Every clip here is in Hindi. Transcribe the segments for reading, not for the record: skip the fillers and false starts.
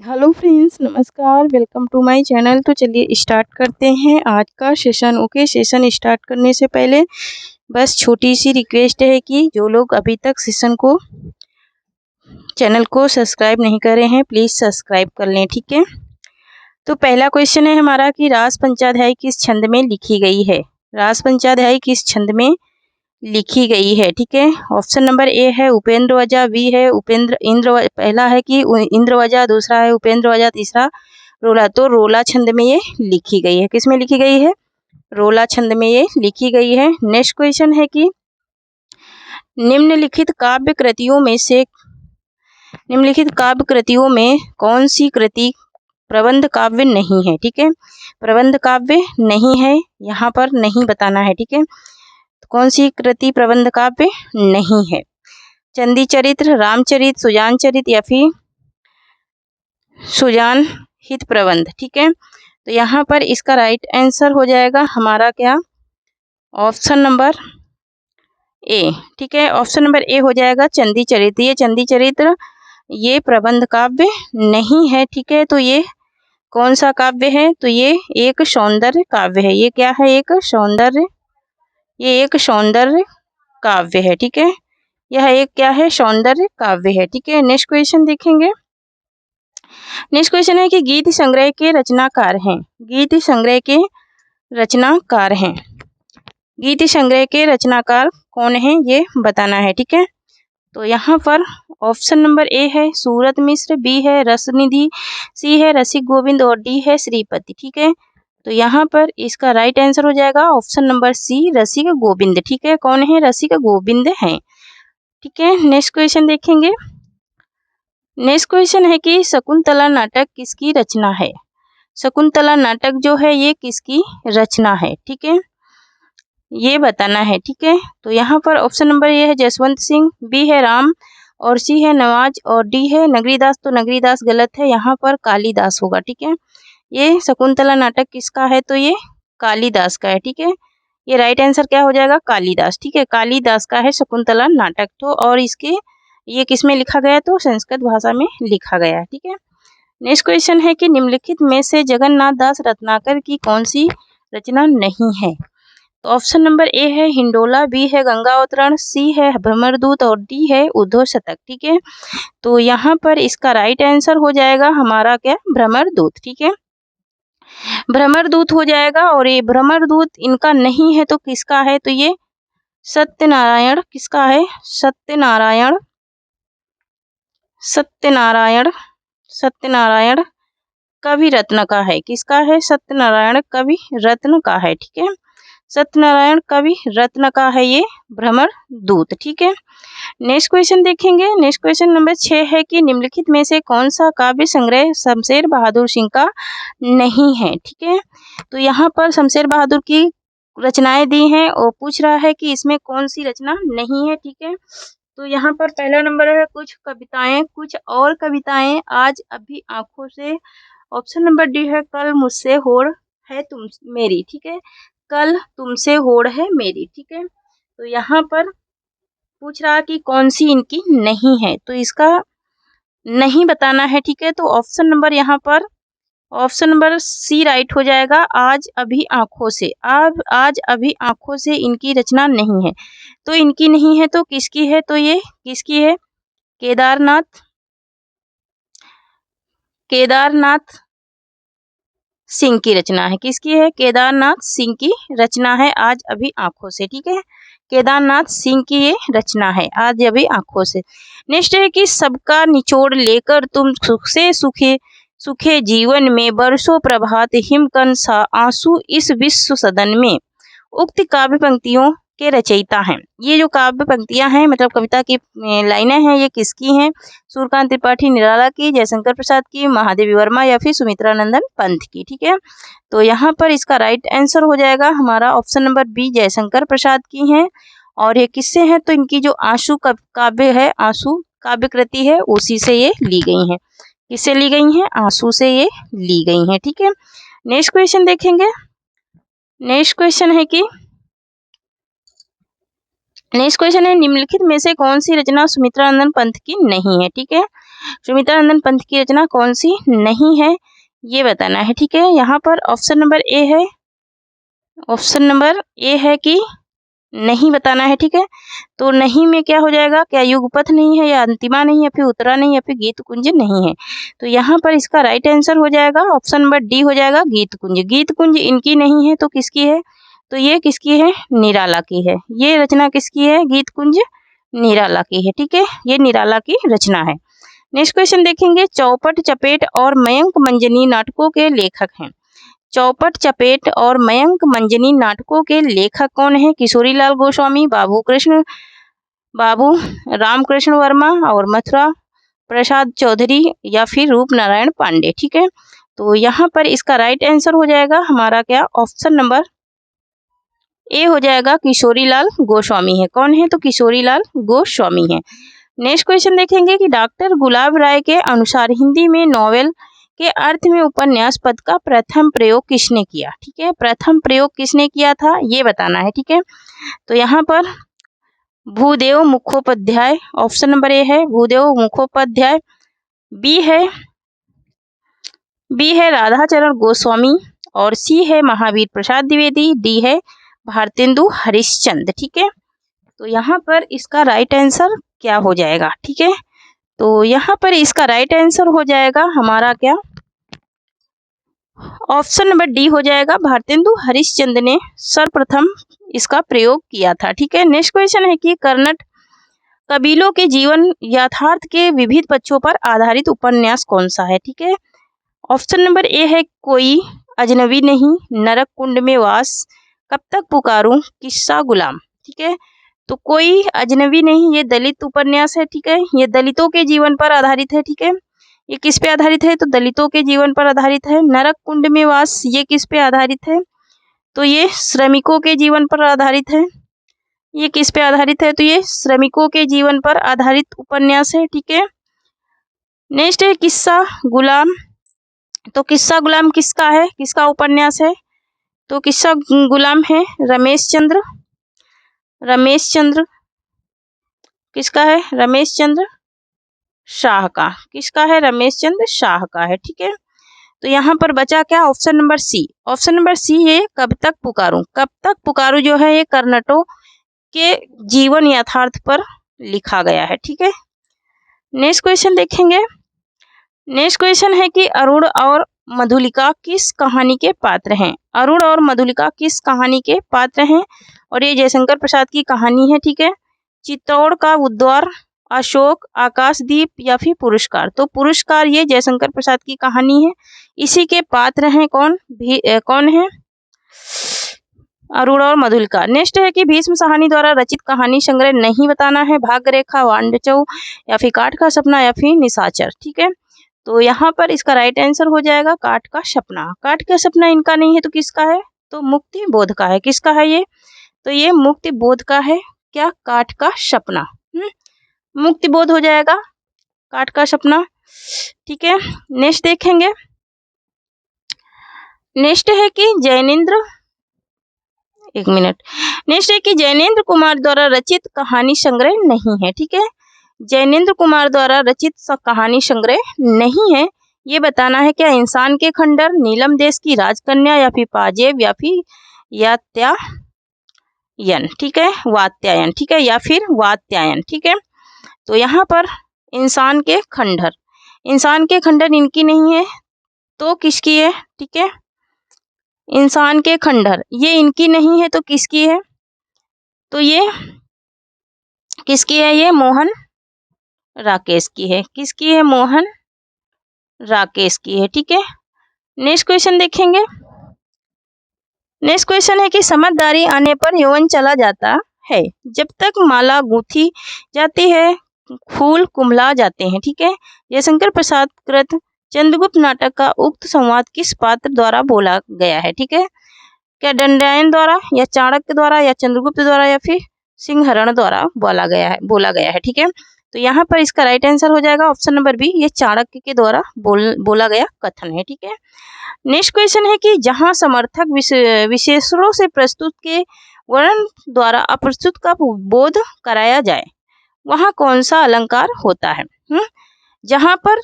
हेलो फ्रेंड्स, नमस्कार। Welcome to my channel. तो चलिए स्टार्ट करते हैं आज का सेशन। ओके, सेशन स्टार्ट करने से पहले बस छोटी सी रिक्वेस्ट है कि जो लोग अभी तक चैनल को सब्सक्राइब नहीं करे हैं, प्लीज़ सब्सक्राइब कर लें। ठीक है, तो पहला क्वेश्चन है हमारा कि रास पंचाध्यायी किस छंद में लिखी गई है। रास पंचाध्यायी किस छंद में लिखी गई है। ठीक है, ऑप्शन नंबर ए है उपेंद्र वजा, बी है पहला है कि इंद्र वजा, दूसरा है उपेंद्र वजा, तीसरा रोला। तो रोला छंद में ये लिखी गई है। किस में लिखी गई है? रोला छंद में ये लिखी गई है। नेक्स्ट क्वेश्चन है कि निम्नलिखित काव्य कृतियों में कौन सी कृति प्रबंध काव्य नहीं है। ठीक है, प्रबंध काव्य नहीं है, यहाँ पर नहीं बताना है। ठीक है, कौन सी कृति प्रबंध काव्य नहीं है? चंदी चरित्र, रामचरित, सुजान चरित या फिर सुजान हित प्रबंध। ठीक है, तो यहाँ पर इसका राइट आंसर हो जाएगा हमारा क्या? Option number A. ठीक है, ऑप्शन नंबर ए हो जाएगा चंदी चरित्र। ये चंदी चरित्र ये प्रबंध काव्य नहीं है। ठीक है, तो ये कौन सा काव्य है? तो ये एक सौंदर्य काव्य है। ये क्या है? एक सौंदर्य काव्य है। ठीक है, यह एक क्या है? सौंदर्य काव्य है। ठीक है, नेक्स्ट क्वेश्चन देखेंगे। नेक्स्ट क्वेश्चन है कि गीत संग्रह के रचनाकार हैं। गीत संग्रह के रचनाकार कौन है ये बताना है। ठीक है, तो यहाँ पर ऑप्शन नंबर ए है सूरत मिश्र, बी है रसनिधि, सी है रसिक गोविंद और डी है श्रीपति। ठीक है, तो यहाँ पर इसका राइट आंसर हो जाएगा ऑप्शन नंबर सी रसिक गोविंद। ठीक है, कौन है? रसिक गोविंद हैं। ठीक है, नेक्स्ट क्वेश्चन देखेंगे। नेक्स्ट क्वेश्चन है कि शकुंतला नाटक किसकी रचना है। शकुंतला नाटक जो है ये किसकी रचना है? ठीक है, ये बताना है। ठीक है, तो यहाँ पर ऑप्शन नंबर ए है जसवंत सिंह, बी है राम और सी है नवाज और डी है नगरीदास। तो नगरीदास गलत है, यहाँ पर कालिदास होगा। ठीक है, ये शकुंतला नाटक किसका है? तो ये कालिदास का है। ठीक है, ये राइट आंसर क्या हो जाएगा? कालिदास। ठीक है, कालिदास का है शकुंतला नाटक। तो और इसके ये किस में लिखा गया? तो संस्कृत भाषा में लिखा गया है। ठीक है, नेक्स्ट क्वेश्चन है कि निम्नलिखित में से जगन्नाथ दास रत्नाकर की कौन सी रचना नहीं है। तो ऑप्शन नंबर ए है हिंडोला, बी है गंगा अवतरण, सी है भ्रमरदूत और डी है उद्धव शतक। ठीक है, तो यहाँ पर इसका राइट आंसर हो जाएगा हमारा क्या? भ्रमरदूत। ठीक है, भ्रमरदूत हो जाएगा। और ये भ्रमरदूत इनका नहीं है तो किसका है? तो ये सत्यनारायण किसका है? सत्यनारायण कवि रत्न का है। किसका है? सत्यनारायण कवि रत्न का है। ठीक है, सत्यनारायण कवि रत्न का है ये भ्रमरदूत। ठीक है, नेक्स्ट क्वेश्चन देखेंगे। नेक्स्ट क्वेश्चन नंबर 6 है कि निम्नलिखित में से कौन सा काव्य संग्रह शमशेर बहादुर सिंह का नहीं है। ठीक है, तो यहाँ पर शमशेर बहादुर की रचनाएं दी हैं और पूछ रहा है कि इसमें कौन सी रचना नहीं है। ठीक है, तो यहाँ पर पहला नंबर है कुछ और कविताएं आज अभी आंखों से। ऑप्शन नंबर डी है कल मुझसे होड़ है तुम मेरी। ठीक है, कल तुमसे होड़ है मेरी। ठीक है, तो यहाँ पर पूछ रहा कि कौन सी इनकी नहीं है, तो इसका नहीं बताना है। ठीक है, तो ऑप्शन नंबर यहाँ पर ऑप्शन नंबर सी राइट हो जाएगा आज अभी आंखों से। अब आज अभी आंखों से इनकी रचना नहीं है। तो इनकी नहीं है तो किसकी है? तो ये किसकी है? केदारनाथ सिंह की रचना है। किसकी है? केदारनाथ सिंह की रचना है आज अभी आंखों से। ठीक है, केदारनाथ सिंह की ये रचना है आज अभी आंखों से। नेक्स्ट है कि सबका निचोड़ लेकर तुम सुख से सुखे जीवन में बरसों प्रभात हिमकन सा आंसू इस विश्व सदन में। उक्त काव्य पंक्तियों के रचयिता हैं। ये जो काव्य पंक्तियां हैं मतलब कविता की लाइनें हैं, ये किसकी हैं? सूर्यकांत त्रिपाठी निराला की, जयशंकर प्रसाद की, महादेवी वर्मा या फिर सुमित्रा नंदन पंत की। ठीक है, तो यहाँ पर इसका राइट आंसर हो जाएगा हमारा option number B Jaishankar Prasad की हैं। और ये किससे हैं? तो इनकी जो आंसू काव्य है, आंसू काव्य कृति है, उसी से ये ली गई हैं। किससे ली गई हैं? आंसू से ये ली गई हैं। ठीक है, नेक्स्ट क्वेश्चन देखेंगे। नेक्स्ट क्वेश्चन है निम्नलिखित में से कौन सी रचना सुमित्रा नंदन पंत की नहीं है। ठीक है, सुमित्रानंद पंत की रचना कौन सी नहीं है, ये बताना है। ठीक है, यहाँ पर ऑप्शन नंबर ए है, ऑप्शन नंबर ए है कि नहीं बताना है। ठीक है, तो नहीं में क्या हो जाएगा, क्या युगपथ नहीं है, या अंतिमा नहीं, या फिर उत्तरा नहीं, या फिर गीत कुंज नहीं है। तो यहाँ पर इसका राइट आंसर हो जाएगा ऑप्शन नंबर डी हो जाएगा, गीत कुंज। गीत कुंज इनकी नहीं है तो किसकी है, तो ये किसकी है, निराला की है। ये रचना किसकी है, गीत कुंज निराला की है। ठीक है, ये निराला की रचना है। नेक्स्ट क्वेश्चन देखेंगे, चौपट चपेट और मयंक मंजनी नाटकों के लेखक हैं। चौपट चपेट और मयंक मंजनी नाटकों के लेखक कौन है, किशोरीलाल गोस्वामी, बाबू रामकृष्ण वर्मा और मथुरा प्रसाद चौधरी, या फिर रूप नारायण पांडे। ठीक है, तो यहाँ पर इसका राइट आंसर हो जाएगा हमारा क्या, ऑप्शन नंबर ए हो जाएगा, किशोरीलाल गोस्वामी है। कौन है, तो किशोरीलाल गोस्वामी है। नेक्स्ट क्वेश्चन देखेंगे कि डॉक्टर गुलाब राय के अनुसार हिंदी में नॉवेल के अर्थ में उपन्यास पद का प्रथम प्रयोग किसने किया। ठीक है, प्रथम प्रयोग किसने किया था, ये बताना है। ठीक है, तो यहाँ पर Bhudev Mukhopadhyay, option number A है भूदेव मुखोपाध्याय, बी है राधाचरण गोस्वामी, और सी है महावीर प्रसाद द्विवेदी, डी है भारतेंदु हरिश्चंद्र। ठीक है, तो यहाँ पर इसका राइट आंसर क्या हो जाएगा। ठीक है, तो यहाँ पर इसका राइट आंसर हो जाएगा हमारा क्या, ऑप्शन नंबर डी हो जाएगा, भारतेंदु हरिश्चंद्र ने सर्वप्रथम इसका प्रयोग किया था। ठीक है, नेक्स्ट क्वेश्चन है कि कर्नाटक कबीलों के जीवन यथार्थ के विविध पक्षों पर आधारित उपन्यास कौन सा है। ठीक है, ऑप्शन नंबर ए है कोई अजनबी नहीं, नरक कुंड में वास, कब तक पुकारूं, किस्सा गुलाम। ठीक है, तो कोई अजनबी नहीं, ये दलित उपन्यास है। ठीक है, ये दलितों के जीवन पर आधारित है। ठीक है, ये किस पे आधारित है, तो दलितों के जीवन पर आधारित है। नरक कुंड में वास, ये किस पे आधारित है, तो ये श्रमिकों के जीवन पर आधारित है। ये किस पे आधारित है, तो ये श्रमिकों के जीवन पर आधारित उपन्यास है। ठीक है, नेक्स्ट है किस्सा गुलाम, तो किस्सा गुलाम किसका है, किसका उपन्यास है, तो किस्सा गुलाम है रमेश चंद्र किसका है, रमेश चंद्र शाह का। किसका है, रमेश चंद्र शाह का है। ठीक है, तो यहाँ पर बचा क्या, option number C. Option number C ये कब तक पुकारूं जो है ये कर्नाटकों के जीवन यथार्थ पर लिखा गया है। ठीक है, नेक्स्ट क्वेश्चन देखेंगे। नेक्स्ट क्वेश्चन है कि अरुण और मधुलिका किस कहानी के पात्र हैं। अरुण और मधुलिका किस कहानी के पात्र हैं, और ये जयशंकर प्रसाद की कहानी है। ठीक है, चित्तौड़ का उद्वार, अशोक, आकाशदीप, या फिर पुरस्कार। तो पुरस्कार ये जयशंकर प्रसाद की कहानी है, इसी के पात्र हैं कौन है, अरुण और मधुलिका। नेक्स्ट है कि भीष्म साहनी द्वारा रचित कहानी संग्रह नहीं बताना है, भाग्यरेखा, वांडचौ, या फिर काठ का सपना, या फिर निशाचर। ठीक है, तो यहाँ पर इसका राइट आंसर हो जाएगा काठ का सपना। काठ का सपना इनका नहीं है तो किसका है, तो मुक्ति बोध का है। किसका है ये, तो ये मुक्ति बोध का है, क्या, काठ का सपना। मुक्ति बोध हो जाएगा काठ का सपना। ठीक है, नेक्स्ट देखेंगे। नेक्स्ट है कि जैनेन्द्र कुमार द्वारा रचित कहानी संग्रह नहीं है। ठीक है, जैनेन्द्र कुमार द्वारा रचित कहानी संग्रह नहीं है, ये बताना है। क्या इंसान के खंडर, नीलम देश की राजकन्या, या फिर पाजेब, या फिर यात्यायन। ठीक है, वात्यायन। ठीक है, या फिर वात्यायन। ठीक है, तो यहाँ पर इंसान के खंडर इनकी नहीं है तो किसकी है। ठीक है, इंसान के खंडर ये इनकी नहीं है तो किसकी है, तो ये किसकी है, ये मोहन राकेश की है। किसकी है, मोहन राकेश की है। ठीक है, नेक्स्ट क्वेश्चन देखेंगे। नेक्स्ट क्वेश्चन है कि समझदारी आने पर यौवन चला जाता है, जब तक माला गूंथी जाती है फूल कुम्हला जाते हैं। ठीक है, जयशंकर प्रसाद कृत चंद्रगुप्त नाटक का उक्त संवाद किस पात्र द्वारा बोला गया है। ठीक है, क्या दंडनायक द्वारा, या चाणक्य द्वारा, या चंद्रगुप्त द्वारा, या फिर सिंहरण द्वारा बोला गया है। ठीक है, तो यहाँ पर इसका राइट आंसर हो जाएगा ऑप्शन नंबर बी, ये चाणक्य के द्वारा बोला गया कथन है। ठीक है, नेक्स्ट क्वेश्चन है कि जहाँ समर्थक विशेषणों से प्रस्तुत के वर्ण द्वारा अप्रस्तुत का बोध कराया जाए वहाँ कौन सा अलंकार होता है। जहाँ पर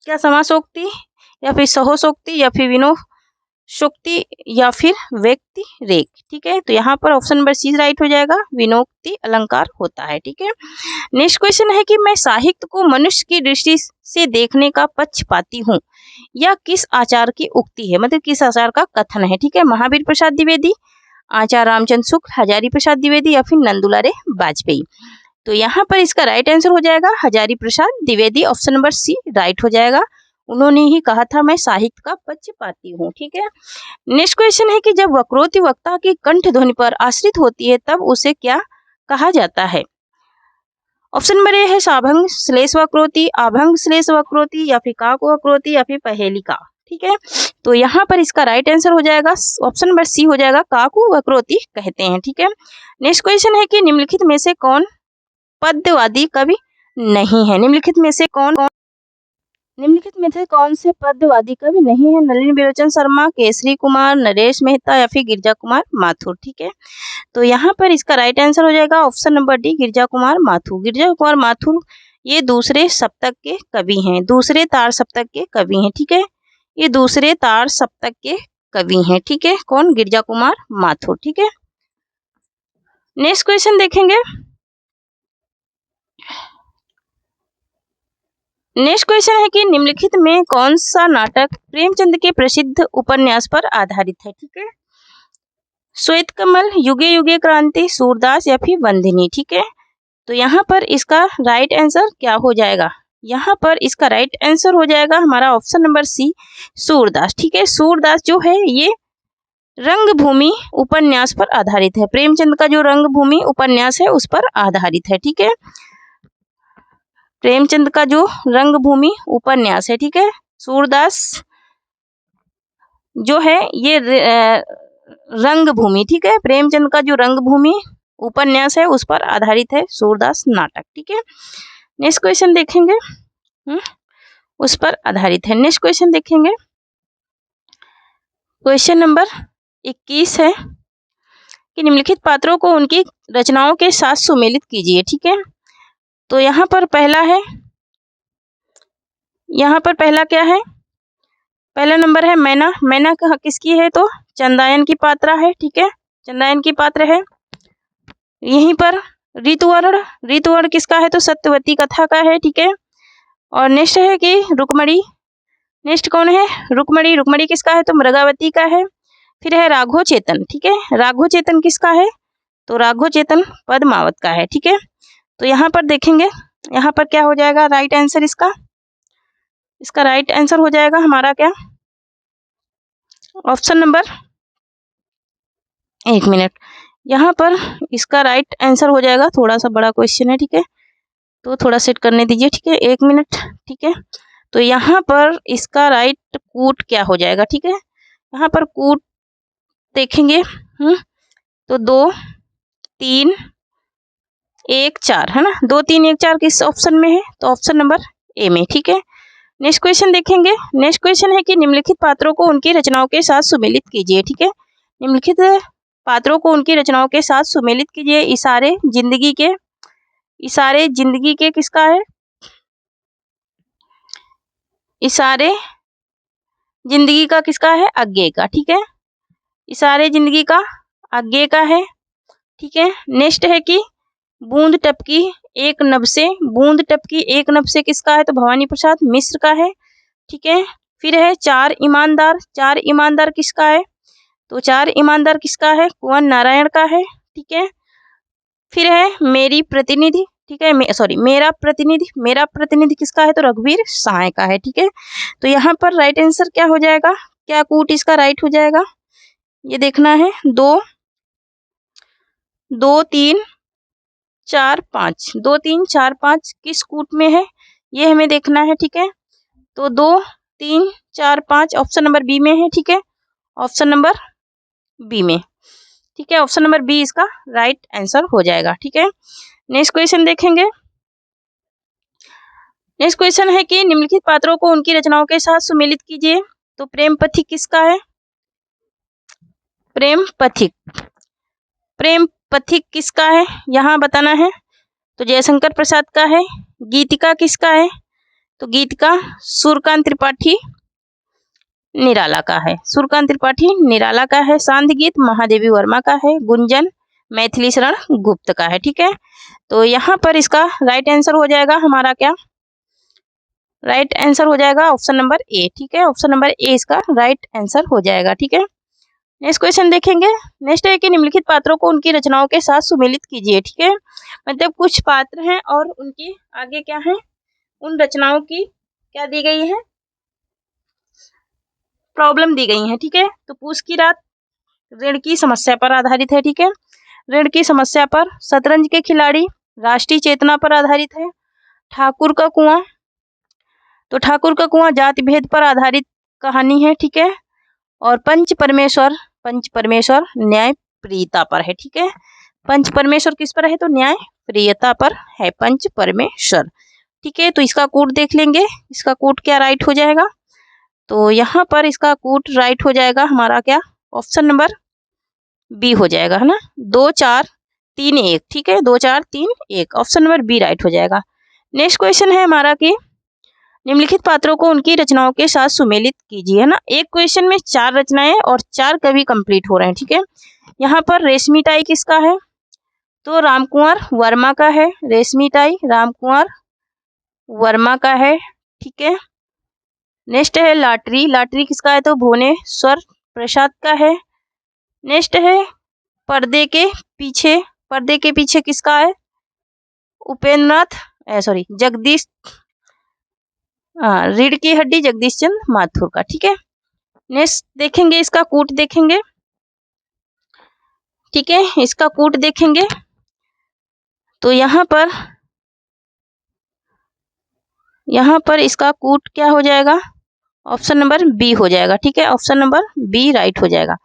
क्या समासोक्ति या फिर सहोसोक्ति या फिर विनोक्ति या फिर व्यक्ति रेख। ठीक है, तो यहाँ पर ऑप्शन नंबर सी राइट हो जाएगा, विनोक्ति अलंकार होता है। ठीक है, नेक्स्ट क्वेश्चन है कि मैं साहित्य को मनुष्य की दृष्टि से देखने का पक्षपाती हूँ, यह किस आचार्य की उक्ति है, मतलब किस आचार्य का कथन है। ठीक है, महावीर प्रसाद द्विवेदी, आचार्य रामचंद्र शुक्ल, हजारी प्रसाद द्विवेदी या फिर नंदुलारे वाजपेयी। तो यहाँ पर इसका राइट आंसर हो जाएगा Hazari Prasad Dwivedi, option number C right हो जाएगा। उन्होंने ही कहा था मैं साहित्य का पक्षपाती हूँ। ठीक है, नेक्स्ट क्वेश्चन है कि जब वक्रोक्ति वक्ता की कंठ ध्वनि पर आश्रित होती है तब उसे क्या कहा जाता है। ऑप्शन नंबर ए है साभंग श्लेष वक्रोक्ति, आभंग श्लेष वक्रोक्ति या फिर काक वक्रोक्ति या फिर पहेलिका। ठीक है, तो यहाँ पर इसका राइट आंसर हो जाएगा ऑप्शन नंबर सी हो जाएगा, काकु वक्रोक्ति कहते हैं। ठीक है, नेक्स्ट क्वेश्चन है कि निम्नलिखित में से कौन पद्यवादी कवि नहीं है। निम्नलिखित में से कौन से पद्यवादी कवि नहीं है। नलिनी विलोचन शर्मा, केसरी कुमार, नरेश मेहता या फिर गिरजा कुमार माथुर। ठीक है, तो यहाँ पर इसका राइट आंसर हो जाएगा ऑप्शन नंबर डी, गिरजा कुमार माथुर। गिरजा कुमार माथुर ये दूसरे सप्तक के कवि हैं, दूसरे तार सप्तक के कवि हैं। ठीक है, ये दूसरे तार सप्तक के कवि हैं। ठीक है, कौन, गिरजा कुमार माथुर। ठीक है, नेक्स्ट क्वेश्चन देखेंगे। नेक्स्ट क्वेश्चन है कि निम्नलिखित में कौन सा नाटक प्रेमचंद के प्रसिद्ध उपन्यास पर आधारित है। ठीक है, श्वेत कमल, युगे युगे क्रांति, सूरदास या फिर बंदिनी। ठीक है, तो यहाँ पर इसका राइट आंसर क्या हो जाएगा, यहाँ पर इसका राइट आंसर हो जाएगा हमारा ऑप्शन नंबर सी, सूरदास। ठीक है, सूरदास जो है ये रंगभूमि उपन्यास पर आधारित है, प्रेमचंद का जो रंगभूमि उपन्यास है उस पर आधारित है। ठीक है, प्रेमचंद का जो रंगभूमि उपन्यास है। ठीक है, सूरदास जो है ये रंगभूमि, ठीक है, प्रेमचंद का जो रंगभूमि उपन्यास है उस पर आधारित है सूरदास नाटक। ठीक है, नेक्स्ट क्वेश्चन देखेंगे, उस पर आधारित है। नेक्स्ट क्वेश्चन देखेंगे, क्वेश्चन नंबर 21 है कि निम्नलिखित पात्रों को उनकी रचनाओं के साथ सुमेलित कीजिए। ठीक है, तो यहाँ पर पहला क्या है, पहला नंबर है मैना। मैना किसकी है, तो चंदायन की पात्रा है। ठीक है, चंदायन की पात्र है। यहीं पर ऋतुवर्ण किसका है, तो सत्यवती कथा का है। ठीक है, और नेक्स्ट है कि रुक्मणी, नेक्स्ट कौन है, रुक्मणी किसका है, तो मृगावती का है। फिर है राघव चेतन। ठीक है, राघव चेतन किसका है, तो राघव चेतन पद्मावत का है। ठीक है, तो यहाँ पर देखेंगे, यहाँ पर क्या हो जाएगा राइट आंसर, इसका राइट आंसर हो जाएगा हमारा क्या, ऑप्शन नंबर, एक मिनट, यहाँ पर इसका राइट आंसर हो जाएगा, थोड़ा सा बड़ा क्वेश्चन है। ठीक है, तो थोड़ा सेट करने दीजिए। ठीक है, एक मिनट। ठीक है, तो यहाँ पर इसका राइट कूट क्या हो जाएगा। ठीक है, यहाँ पर कूट देखेंगे, तो 2 3 1 4 है ना, 2 3 1 4 किस ऑप्शन में है, तो ऑप्शन नंबर ए में। ठीक है, नेक्स्ट क्वेश्चन देखेंगे। नेक्स्ट क्वेश्चन है कि निम्नलिखित पात्रों को उनकी रचनाओं के साथ सुमेलित कीजिए। ठीक है, निम्नलिखित पात्रों को उनकी रचनाओं के साथ सुमेलित कीजिए। इशारे जिंदगी के किसका है, इशारे जिंदगी का किसका है, अज्ञे का। ठीक है, इशारे जिंदगी का अज्ञे का है। ठीक है, नेक्स्ट है कि बूंद टपकी एक नभ से किसका है, तो भवानी प्रसाद मिश्र का है। ठीक है, फिर है चार ईमानदार किसका है, तो चार ईमानदार किसका है, कुंवर नारायण का है। ठीक है, फिर है मेरी प्रतिनिधि। ठीक है, मेरा प्रतिनिधि किसका है, तो रघुवीर सहाय का है। ठीक है, तो यहाँ पर राइट आंसर क्या हो जाएगा, क्या कूट इसका राइट हो जाएगा, ये देखना है। 2 3 4 5 2 3 4 5 किस कूट में है, ये हमें देखना है। ठीक है, तो 2 3 4 5 ऑप्शन नंबर बी में है। ठीक है, ऑप्शन नंबर बी में। ठीक है, ऑप्शन नंबर बी इसका राइट आंसर हो जाएगा। ठीक है, नेक्स्ट क्वेश्चन देखेंगे। नेक्स्ट क्वेश्चन है कि निम्नलिखित पात्रों को उनकी रचनाओं के साथ सुमेलित कीजिए। तो प्रेम पथिक किसका है, प्रेम पथिक किसका है, यहाँ बताना है। तो जयशंकर प्रसाद का है। गीतिका किसका है, तो गीत का सूर्यकांत त्रिपाठी निराला का है, सूर्यकांत त्रिपाठी निराला का है। सांध्य गीत महादेवी वर्मा का है। गुंजन मैथिली शरण गुप्त का है। ठीक है, तो यहाँ पर इसका राइट आंसर हो जाएगा हमारा क्या, राइट आंसर हो जाएगा ऑप्शन नंबर ए। ठीक है, ऑप्शन नंबर ए इसका राइट आंसर हो जाएगा। ठीक है, नेक्स्ट क्वेश्चन देखेंगे। नेक्स्ट है कि निम्नलिखित पात्रों को उनकी रचनाओं के साथ सुमेलित कीजिए। ठीक है, मतलब कुछ पात्र हैं और उनकी आगे क्या है, उन रचनाओं की क्या दी गई है, प्रॉब्लम दी गई है। ठीक है, तो पूस की रात ऋण की समस्या पर आधारित है। ठीक है, ऋण की समस्या पर। शतरंज के खिलाड़ी राष्ट्रीय चेतना पर आधारित है। ठाकुर का कुआं, तो ठाकुर का कुआं जाति भेद पर आधारित कहानी है। ठीक है, और पंच परमेश्वर न्याय प्रियता पर है। ठीक है, पंच परमेश्वर किस पर है, तो न्याय प्रियता पर है पंच परमेश्वर। ठीक है, तो इसका कोड देख लेंगे, इसका कोड क्या राइट हो जाएगा, तो यहाँ पर इसका कोड राइट हो जाएगा हमारा क्या, ऑप्शन नंबर बी हो जाएगा, है ना, 2 4 3 1। ठीक है, 2 4 3 1, ऑप्शन नंबर बी राइट हो जाएगा। नेक्स्ट क्वेश्चन है हमारा कि निम्नलिखित पात्रों को उनकी रचनाओं के साथ सुमेलित कीजिए, है ना। एक क्वेश्चन में 4 रचनाएं और 4 कवि कंप्लीट हो रहे हैं। ठीक है, यहाँ पर रेशमी टाई किसका है, तो रामकुंवर वर्मा का है। रेशमी टाई रामकुंवर वर्मा का है। ठीक है, नेक्स्ट है लाटरी किसका है, तो भुवनेश्वर प्रसाद का है। नेक्स्ट है पर्दे के पीछे किसका है, जगदीश रीढ़ की हड्डी जगदीश चंद्र माथुर का। ठीक है, नेक्स्ट देखेंगे इसका कूट देखेंगे। ठीक है, इसका कूट देखेंगे तो यहाँ पर इसका कूट क्या हो जाएगा, ऑप्शन नंबर बी हो जाएगा। ठीक है, ऑप्शन नंबर बी राइट हो जाएगा।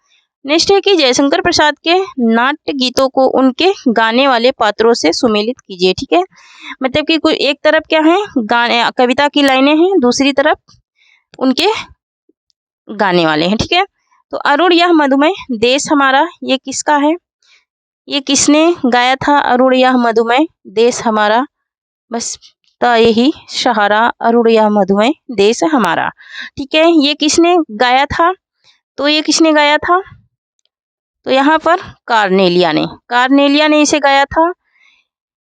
नेक्स्ट है कि जयशंकर प्रसाद के नाट्य गीतों को उनके गाने वाले पात्रों से सुमेलित कीजिए। ठीक है, मतलब कि कोई एक तरफ क्या है, गाने कविता की लाइनें हैं, दूसरी तरफ उनके गाने वाले हैं। ठीक है, तो अरुण यह मधुमेह देश हमारा, ये किसका है, ये किसने गाया था, अरुण यह मधुमेह देश हमारा, बस तो यही सहारा, अरुण यह मधुमेह देश हमारा। ठीक है, ये किसने गाया था, तो ये किसने गाया था, तो यहाँ पर कार्नेलिया ने इसे गाया था।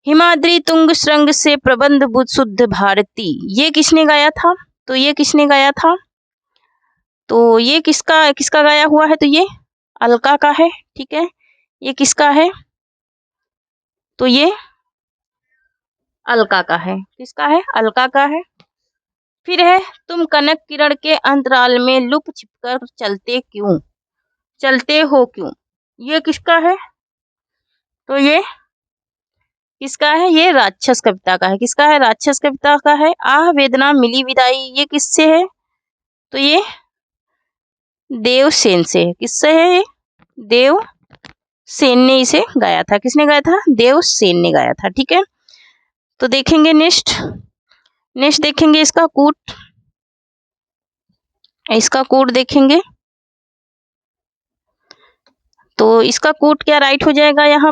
हिमाद्री तुंग श्रृंग से प्रबंध बुध शुद्ध भारती, ये किसने गाया था, तो ये किसने गाया था, तो ये किसका गाया हुआ है, तो ये अलका का है। ठीक है, ये किसका है, तो ये अलका का है, किसका है, अलका का है। फिर है तुम कनक किरण के अंतराल में लुक छिपकर चलते हो क्यों, ये किसका है, तो ये किसका है, ये राक्षस कविता का है। किसका है, राक्षस कविता का है। आह वेदना मिली विदाई, ये किससे है, तो ये देवसेन से है। किससे है, ये देवसेन ने इसे गाया था। किसने गाया था, देवसेन ने गाया था। ठीक है, तो देखेंगे नेक्स्ट देखेंगे इसका कूट देखेंगे, तो इसका कूट क्या राइट हो जाएगा, यहाँ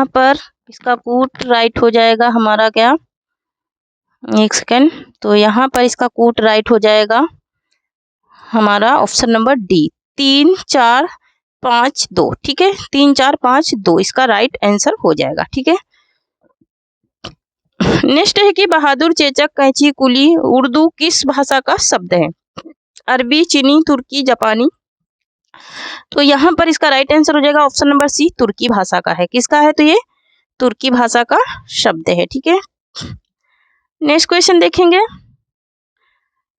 पर इसका कूट राइट हो जाएगा हमारा क्या, एक सेकेंड, तो यहाँ पर इसका कूट राइट हो जाएगा हमारा ऑप्शन नंबर डी, 3 4 5 2। ठीक है, 3 4 5 2 इसका राइट आंसर हो जाएगा। ठीक है, नेक्स्ट है कि बहादुर, चेचक, कैंची, कुली उर्दू किस भाषा का शब्द है, अरबी, चीनी, तुर्की, जापानी, तो यहाँ पर इसका राइट आंसर हो जाएगा ऑप्शन नंबर सी, तुर्की भाषा का है। किसका है, तो ये तुर्की भाषा का शब्द है। ठीक है, नेक्स्ट क्वेश्चन देखेंगे।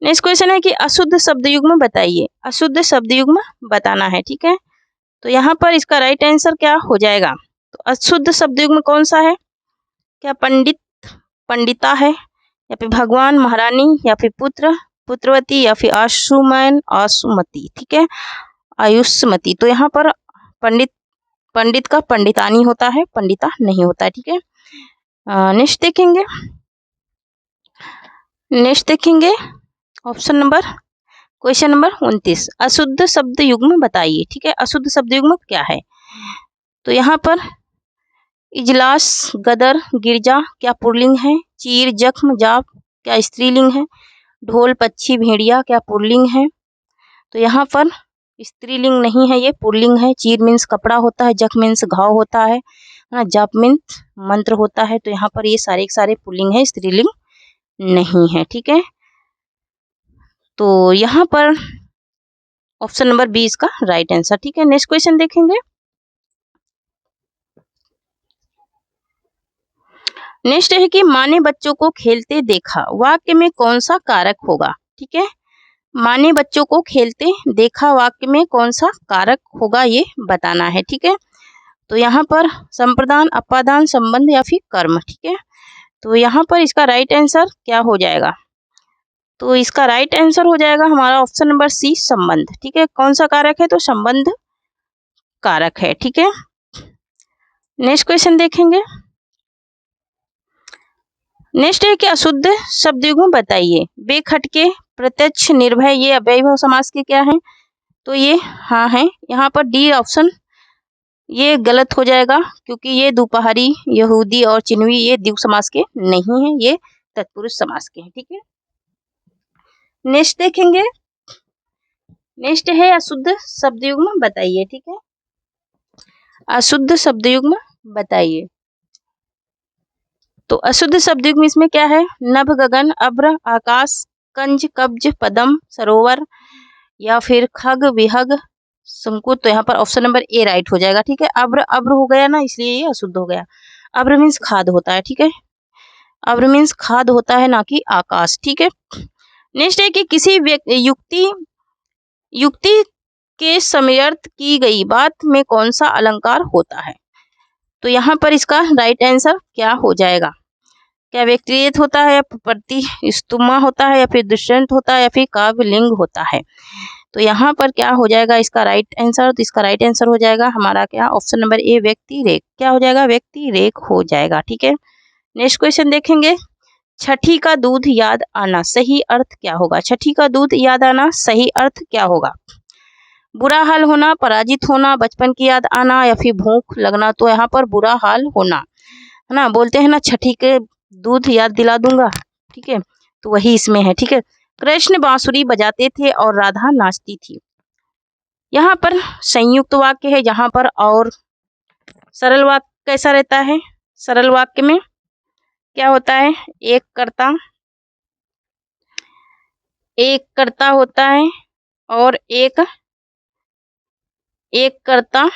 नेक्स्ट क्वेश्चन है कि अशुद्ध शब्द युग्म बताइए, अशुद्ध शब्द युग्म बताना है। ठीक है, तो यहाँ पर इसका राइट आंसर क्या हो जाएगा, तो अशुद्ध शब्द युग्म कौन सा है, क्या पंडित, पंडिता है, या फिर भगवान, महारानी, या फिर पुत्र, पुत्रवती, या फिर आशुमैन, आशुमती। ठीक है, आयुष्मती, तो यहाँ पर पंडित का पंडितानी होता है, पंडिता नहीं होता है। ठीक है, नेक्स्ट देखेंगे ऑप्शन नंबर क्वेश्चन नंबर 29, अशुद्ध शब्द युग्म बताइए। ठीक है, अशुद्ध शब्द युग्म क्या है, तो यहाँ पर इजलास, गदर, गिरजा क्या पुल्लिंग है? चीर, जख्म, जाप क्या स्त्रीलिंग है? ढोल, पक्षी, भेड़िया क्या पुल्लिंग है? तो यहाँ पर स्त्रीलिंग नहीं है, ये पुल्लिंग है। चीर मीन्स कपड़ा होता है, जख्म मीन्स घाव होता है ना, जाप मीन्स मंत्र होता है। तो यहाँ पर ये सारे के सारे पुल्लिंग है, स्त्रीलिंग नहीं है। ठीक है, तो यहाँ पर ऑप्शन नंबर बी इसका राइट आंसर। ठीक है, नेक्स्ट क्वेश्चन देखेंगे। नेक्स्ट है कि माँ ने बच्चों को खेलते देखा, वाक्य में कौन सा कारक होगा? ठीक है, माँ ने बच्चों को खेलते देखा, वाक्य में कौन सा कारक होगा ये बताना है। ठीक है, तो यहाँ पर संप्रदान, अपादान, संबंध या फिर कर्म। ठीक है, तो यहाँ पर इसका राइट आंसर क्या हो जाएगा? तो इसका राइट आंसर हो जाएगा हमारा ऑप्शन नंबर सी, संबंध। ठीक है, कौन सा कारक है? तो संबंध कारक है। ठीक है, नेक्स्ट क्वेश्चन देखेंगे। नेक्स्ट है कि अशुद्ध शब्दयुग्म बताइए। बेखटके, प्रत्यक्ष, निर्भय ये अव्ययीभाव समास के क्या हैं? तो ये हाँ है। यहाँ पर डी ऑप्शन ये गलत हो जाएगा, क्योंकि ये दोपहरी, यहूदी और चिन्हवी ये द्विगु समास के नहीं है, ये तत्पुरुष समास के हैं। ठीक है, नेक्स्ट देखेंगे। नेक्स्ट है अशुद्ध शब्दयुग्म बताइए। ठीक है, अशुद्ध शब्दयुग्म बताइए। तो अशुद्ध शब्दयुग्म इसमें क्या है? नभ, गगन, अभ्र, आकाश, कंज, कब्ज, पदम, सरोवर या फिर खग, विहग, संकुत। तो यहाँ पर ऑप्शन नंबर ए राइट हो जाएगा। ठीक है, अभ्र अभ्र हो गया ना, इसलिए ये अशुद्ध हो गया। अभ्र मीन्स खाद होता है। ठीक है, अभ्र मीन्स खाद होता है, ना कि आकाश। ठीक है, नेक्स्ट है कि किसी युक्ति के समयर्थ की गई बात में कौन सा अलंकार होता है? तो यहाँ पर इसका राइट आंसर क्या हो जाएगा? क्या व्यक्तिगत होता है, या प्रतिस्तुमा होता है, या फिर दृष्टांत होता है, या फिर काव्यलिंग होता है? तो यहाँ पर क्या हो जाएगा इसका राइट आंसर? तो इसका राइट आंसर हो जाएगा हमारा क्या? ऑप्शन नंबर ए, व्यक्ति रेख। क्या हो जाएगा? व्यक्ति रेख हो जाएगा। ठीक है, नेक्स्ट क्वेश्चन देखेंगे। छठी का दूध याद आना, सही अर्थ क्या होगा? छठी का दूध याद आना, सही अर्थ क्या होगा? बुरा हाल होना, पराजित होना, बचपन की याद आना, या फिर भूख लगना। तो यहाँ पर बुरा हाल होना है ना, बोलते हैं ना छठी के दूध याद दिला दूंगा। ठीक है, तो वही इसमें है। ठीक है, कृष्ण बांसुरी बजाते थे और राधा नाचती थी। यहाँ पर संयुक्त वाक्य है, जहाँ पर और सरल वाक्य कैसा रहता है? सरल वाक्य में क्या होता है? एक कर्ता होता है और एक कर्ता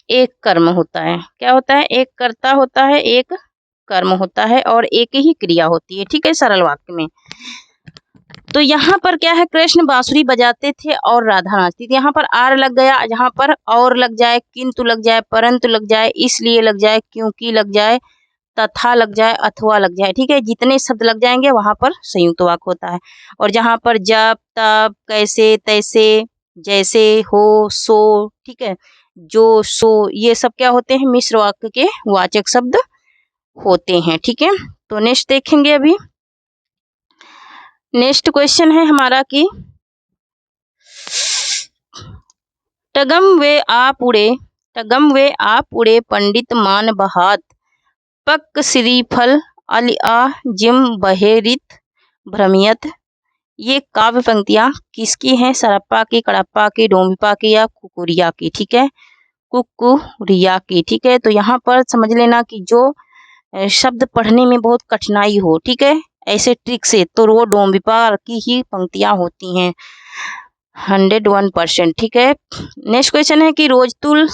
एक कर्म होता है। क्या होता है? एक कर्ता होता है, एक कर्म होता है और एक ही क्रिया होती है। ठीक है, सरल वाक्य में। तो यहाँ पर क्या है? कृष्ण बांसुरी बजाते थे और राधा नाचती थी। यहाँ पर आर लग गया, जहाँ पर और लग जाए, किंतु लग जाए, परंतु लग जाए, इसलिए लग जाए, क्योंकि लग जाए, तथा लग जाए, अथवा लग जाए। ठीक है, जितने शब्द लग जाएंगे वहां पर संयुक्त वाक्य होता है। और जहां पर जब, तब, कैसे, तैसे, जैसे, हो, सो, ठीक है, जो, सो, ये सब क्या होते हैं? मिश्र वाक्य के वाचक शब्द होते हैं। ठीक है, तो नेक्स्ट देखेंगे। अभी नेक्स्ट क्वेश्चन है हमारा कि टगम वे आप उड़े पंडित मान बहात, पक श्रीफल अलिया जिम बहेरित भ्रमियत। ये काव्य पंक्तियां किसकी हैं? सरप्पा की, कड़प्पा की, डोम्बिपा की या कुकुरिया की? ठीक है, कुकुरिया की। ठीक है, तो यहाँ पर समझ लेना कि जो शब्द पढ़ने में बहुत कठिनाई हो, ठीक है, ऐसे ट्रिक से, तो वो डोम्बिपा की ही पंक्तियां होती हैं 101%। ठीक है, नेक्स्ट क्वेश्चन है कि रोजतुल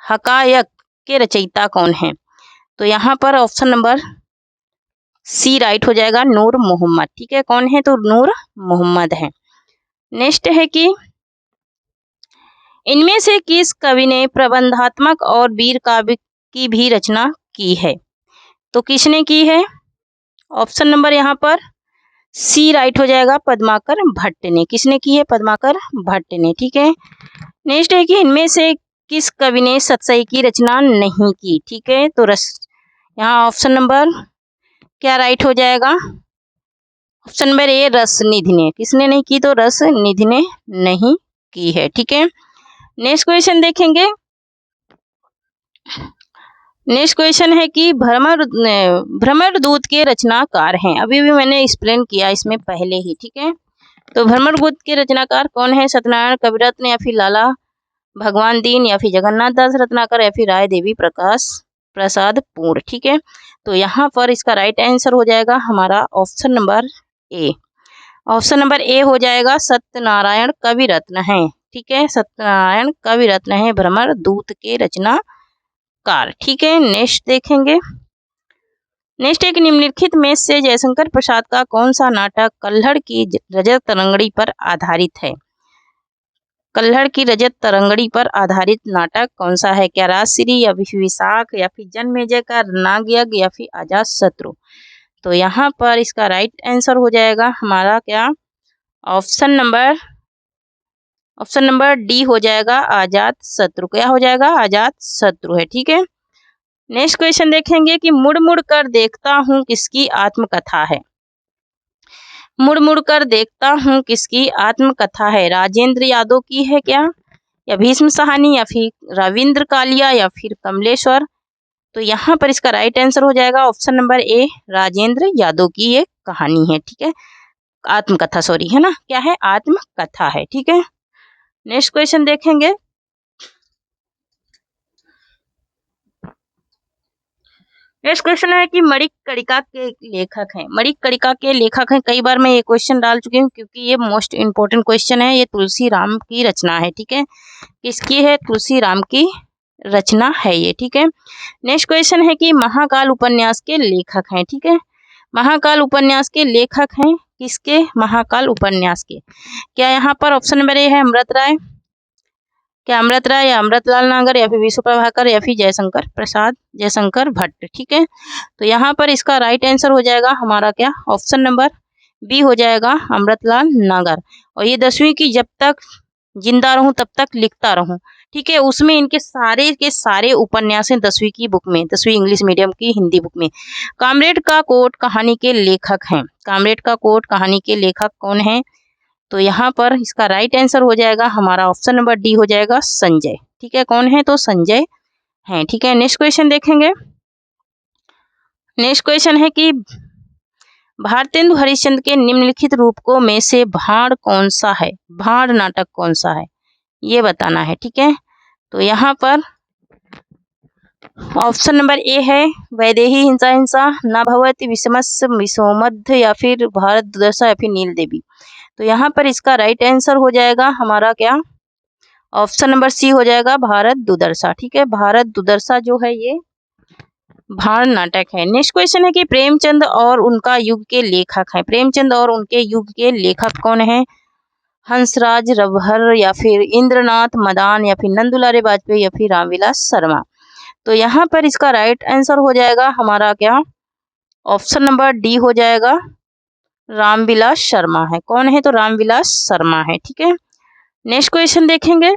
हकायक के रचयिता कौन है? तो यहाँ पर ऑप्शन नंबर सी राइट हो जाएगा, नूर मोहम्मद। ठीक है, कौन है? तो नूर मोहम्मद है। नेक्स्ट है कि इनमें से किस कवि ने प्रबंधात्मक और वीर काव्य की भी रचना की है? तो किसने की है? ऑप्शन नंबर यहाँ पर सी राइट हो जाएगा, पद्माकर भट्ट ने। किसने की है? पद्माकर भट्ट ने। ठीक है, नेक्स्ट है कि इनमें से किस कवि ने सतसई की रचना नहीं की? ठीक है, तो यहाँ ऑप्शन नंबर क्या राइट हो जाएगा? ऑप्शन नंबर ए, रसनिधि ने। किसने नहीं की? तो रसनिधि ने नहीं की है। ठीक है, नेक्स्ट क्वेश्चन देखेंगे। नेक्स्ट क्वेश्चन है कि भ्रमर दूत के रचनाकार हैं। अभी भी मैंने एक्सप्लेन किया इसमें पहले ही, ठीक है। तो भ्रमर दूत के रचनाकार कौन है? सत्यनारायण कविरत्न या फिर लाला भगवान दीन या फिर जगन्नाथ दास रत्नाकर या फिर राय देवी प्रकाश प्रसाद पूर्ण, ठीक है। तो यहाँ पर इसका राइट आंसर हो जाएगा हमारा option number A. Option number A हो जाएगा, सत्यनारायण कविरत्न है, ठीक है। सत्यनारायण कविरत्न है भ्रमर दूत के रचनाकार, ठीक है। नेक्स्ट देखेंगे। नेक्स्ट एक निम्नलिखित में से जयशंकर प्रसाद का कौन सा नाटक कल्हड़ की रजत तरंगड़ी पर आधारित है? कल्हड़ की रजत तरंगड़ी पर आधारित नाटक कौन सा है? क्या राजश्री या फिर विशाख या फिर जन्मेजय का नागयज्ञ या फिर अजात शत्रु? तो यहाँ पर इसका राइट आंसर हो जाएगा हमारा क्या? ऑप्शन नंबर डी हो जाएगा, अजात शत्रु। क्या हो जाएगा? अजात शत्रु है, ठीक है। नेक्स्ट क्वेश्चन देखेंगे कि मुड़ मुड़ कर देखता हूँ किसकी आत्मकथा है? मुड़ मुड़ कर देखता हूँ किसकी आत्मकथा है? राजेंद्र यादव की है क्या, या भीष्म साहनी या फिर रविंद्र कालिया या फिर कमलेश्वर? तो यहाँ पर इसका राइट आंसर हो जाएगा option number A, Rajendra Yadav की ये कहानी है, ठीक है। आत्मकथा, सॉरी, है ना, क्या है? आत्मकथा है, ठीक है। नेक्स्ट क्वेश्चन देखेंगे। नेक्स्ट क्वेश्चन है कि मणिकर्णिका के लेखक हैं। मणिकर्णिका के लेखक हैं, कई बार मैं ये क्वेश्चन डाल चुकी हूँ क्योंकि ये मोस्ट इम्पोर्टेंट क्वेश्चन है। ये तुलसी राम की रचना है, ठीक है। किसकी है? तुलसी राम की रचना है ये, ठीक है। नेक्स्ट क्वेश्चन है कि महाकाल उपन्यास के लेखक हैं, ठीक है। महाकाल उपन्यास के लेखक हैं किसके? महाकाल उपन्यास के। क्या यहाँ पर ऑप्शन नंबर ए है अमृत राय, क्या अमृत राय या अमृतलाल नागर या फिर विश्व प्रभाकर या फिर जयशंकर भट्ट, ठीक है। तो यहाँ पर इसका राइट आंसर हो जाएगा हमारा क्या? ऑप्शन नंबर बी हो जाएगा, अमृतलाल नागर। और ये 10वीं की जब तक जिंदा रहूं तब तक लिखता रहूं, ठीक है, उसमें इनके सारे के सारे उपन्यास हैं 10वीं की बुक में, 10वीं इंग्लिश मीडियम की हिंदी बुक में। कामरेड का कोट कहानी के लेखक हैं। कामरेड का कोट कहानी के लेखक कौन है? तो यहाँ पर इसका राइट आंसर हो जाएगा हमारा ऑप्शन नंबर डी हो जाएगा, संजय, ठीक है। कौन है? तो संजय हैं, ठीक है। नेक्स्ट क्वेश्चन देखेंगे। नेक्स्ट क्वेश्चन है कि भारतेंदु हरिश्चंद्र के निम्नलिखित रूपकों में से भाड़ कौन सा है? भाड़ नाटक कौन सा है, ये बताना है, ठीक है। तो यहाँ पर ऑप्शन नंबर ए है, वैदेही हिंसा हिंसा, न भवति विषमस्य विषोमध्य या फिर भारत दुर्दशा या फिर नील देवी। तो यहाँ पर इसका राइट आंसर हो जाएगा हमारा क्या? ऑप्शन नंबर सी हो जाएगा, भारत दुर्दशा, ठीक है। भारत दुर्दशा जो है ये भाड़ नाटक है। नेक्स्ट क्वेश्चन है कि प्रेमचंद और उनका युग के लेखक हैं। प्रेमचंद और उनके युग के लेखक कौन है? हंसराज रवहर या फिर इंद्रनाथ मदान या फिर नंदुलारे वाजपेयी या फिर रामविलास शर्मा। तो यहाँ पर इसका राइट आंसर हो जाएगा हमारा क्या? ऑप्शन नंबर डी हो जाएगा, रामविलास शर्मा है। कौन है? तो रामविलास शर्मा है, ठीक है। नेक्स्ट क्वेश्चन देखेंगे।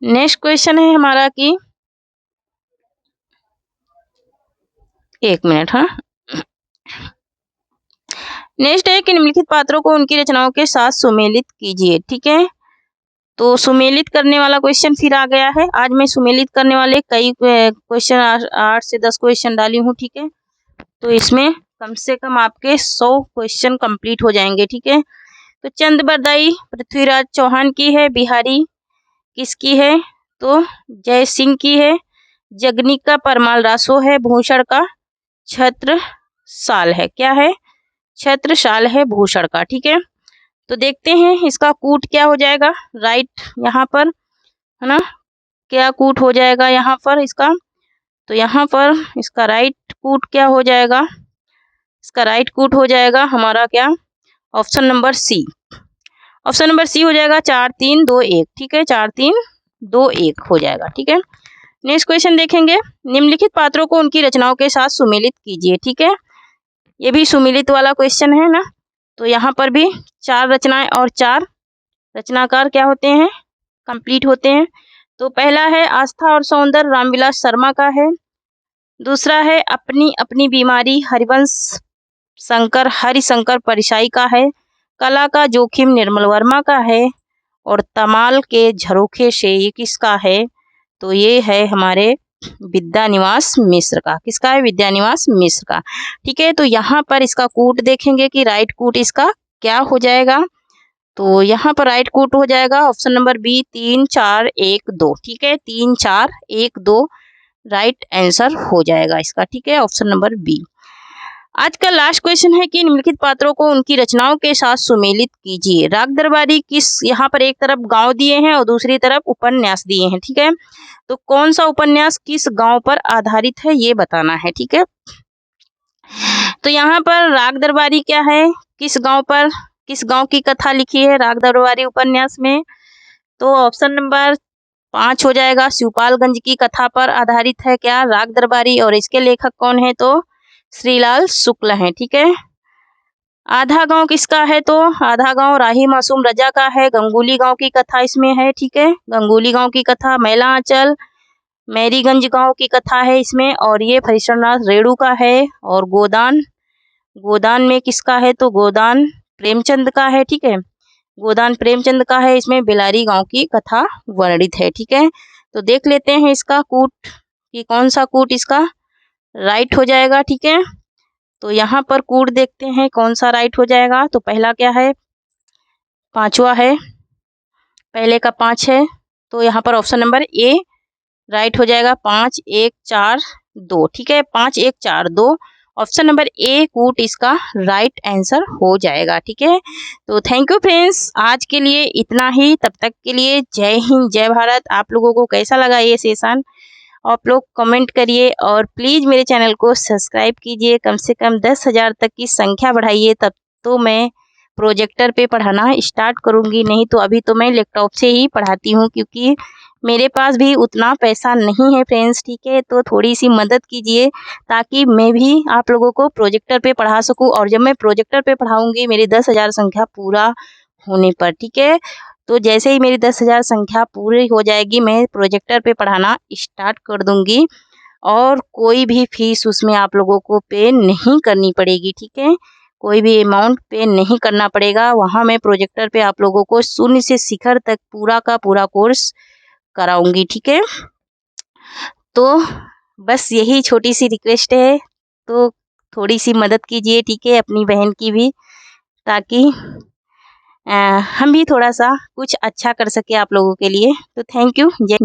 नेक्स्ट क्वेश्चन है हमारा कि एक मिनट, हाँ। नेक्स्ट है कि निम्नलिखित पात्रों को उनकी रचनाओं के साथ सुमेलित कीजिए, ठीक है। तो सुमेलित करने वाला क्वेश्चन फिर आ गया है। आज मैं सुमेलित करने वाले कई क्वेश्चन 8 से 10 क्वेश्चन डाली हूँ, ठीक है। तो इसमें कम से कम आपके 100 क्वेश्चन कंप्लीट हो जाएंगे, ठीक है। तो चंद बरदाई पृथ्वीराज चौहान की है। बिहारी किसकी है? तो जय सिंह की है। जगनिका परमाल रासो है। भूषण का छत्रसाल है। क्या है? छत्रसाल है भूषण का, ठीक है। तो देखते हैं इसका कूट क्या हो जाएगा, राइट, यहाँ पर, है ना, क्या कूट हो जाएगा यहाँ पर इसका? तो यहाँ पर इसका राइट कूट क्या हो जाएगा? इसका राइट कूट हो जाएगा हमारा क्या? Option number C. Option number C हो जाएगा 4 3 2 1, ठीक है। 4 3 2 1 हो जाएगा, ठीक है। नेक्स्ट क्वेश्चन देखेंगे। निम्नलिखित पात्रों को उनकी रचनाओं के साथ सुमेलित कीजिए, ठीक है। ये भी सुमेलित वाला क्वेश्चन है ना। तो यहाँ पर भी 4 रचनाएं और 4 रचनाकार क्या होते हैं? कंप्लीट होते हैं। तो पहला है आस्था और सौंदर्य, रामविलास शर्मा का है। दूसरा है अपनी अपनी बीमारी, हरिशंकर परिशाई का है। कला का जोखिम, निर्मल वर्मा का है। और तमाल के झरोखे से ये किसका है? तो ये है हमारे विद्यानिवास मिश्र का। किसका है? विद्यानिवास मिश्र का। ठीक है, तो यहाँ पर इसका कूट देखेंगे कि राइट कूट इसका क्या हो जाएगा। तो यहाँ पर राइट कूट हो जाएगा ऑप्शन नंबर बी 3 4 1 2। ठीक है, 3 4 1 2 राइट आंसर हो जाएगा इसका। ठीक है, ऑप्शन नंबर बी। आज का लास्ट क्वेश्चन है कि निम्नलिखित पात्रों को उनकी रचनाओं के साथ सुमेलित कीजिए। राग दरबारी किस, यहाँ पर एक तरफ गांव दिए हैं और दूसरी तरफ उपन्यास दिए हैं। ठीक है, तो कौन सा उपन्यास किस गांव पर आधारित है ये बताना है। ठीक है, तो यहाँ पर राग दरबारी क्या है, किस गांव पर, किस गांव की कथा लिखी है राग दरबारी उपन्यास में। तो ऑप्शन नंबर 5 हो जाएगा, शिवपालगंज की कथा पर आधारित है क्या राग दरबारी, और इसके लेखक कौन है? तो श्रीलाल शुक्ल हैं। ठीक है, आधा गांव किसका है? तो आधा गांव राही मासूम रजा का है, गंगोली गांव की कथा इसमें है। ठीक है, गंगोली गांव की कथा, मैला आंचल मैरीगंज गांव की कथा है इसमें, और ये फरीश्वरनाथ रेणु का है। और गोदान, गोदान में किसका है? तो गोदान प्रेमचंद का है। ठीक है, गोदान प्रेमचंद का है, इसमें बेलारी गांव की कथा वर्णित है। ठीक है, तो देख लेते हैं इसका कूट कि कौन सा कूट इसका राइट हो जाएगा। ठीक है, तो यहाँ पर कूट देखते हैं कौन सा राइट हो जाएगा। तो पहला क्या है? पांचवा है, पहले का 5 है, तो यहाँ पर ऑप्शन नंबर ए राइट हो जाएगा। 5 1 4 2। ठीक है, 5 1 4 2 ऑप्शन नंबर ए कूट इसका राइट आंसर हो जाएगा। ठीक है, तो थैंक यू फ्रेंड्स, आज के लिए इतना ही। तब तक के लिए जय हिंद, जय भारत। आप लोगों को कैसा लगा ये सेशन आप लोग कमेंट करिए, और प्लीज़ मेरे चैनल को सब्सक्राइब कीजिए। कम से कम 10,000 तक की संख्या बढ़ाइए, तब तो मैं प्रोजेक्टर पे पढ़ाना स्टार्ट करूँगी। नहीं तो अभी तो मैं लैपटॉप से ही पढ़ाती हूँ, क्योंकि मेरे पास भी उतना पैसा नहीं है फ्रेंड्स। ठीक है, तो थोड़ी सी मदद कीजिए ताकि मैं भी आप लोगों को प्रोजेक्टर पे पढ़ा सकूँ। और जब मैं प्रोजेक्टर पे पढ़ाऊँगी मेरी 10,000 संख्या पूरा होने पर, ठीक है, तो जैसे ही मेरी 10,000 संख्या पूरी हो जाएगी मैं प्रोजेक्टर पे पढ़ाना स्टार्ट कर दूँगी, और कोई भी फीस उसमें आप लोगों को पे नहीं करनी पड़ेगी। ठीक है, कोई भी अमाउंट पे नहीं करना पड़ेगा। वहाँ मैं प्रोजेक्टर पे आप लोगों को शून्य से शिखर तक पूरा का पूरा कोर्स कराऊंगी। ठीक है, तो बस यही छोटी सी रिक्वेस्ट है, तो थोड़ी सी मदद कीजिए। ठीक है, अपनी बहन की भी, ताकि हम भी थोड़ा सा कुछ अच्छा कर सके आप लोगों के लिए। तो थैंक यू, जय।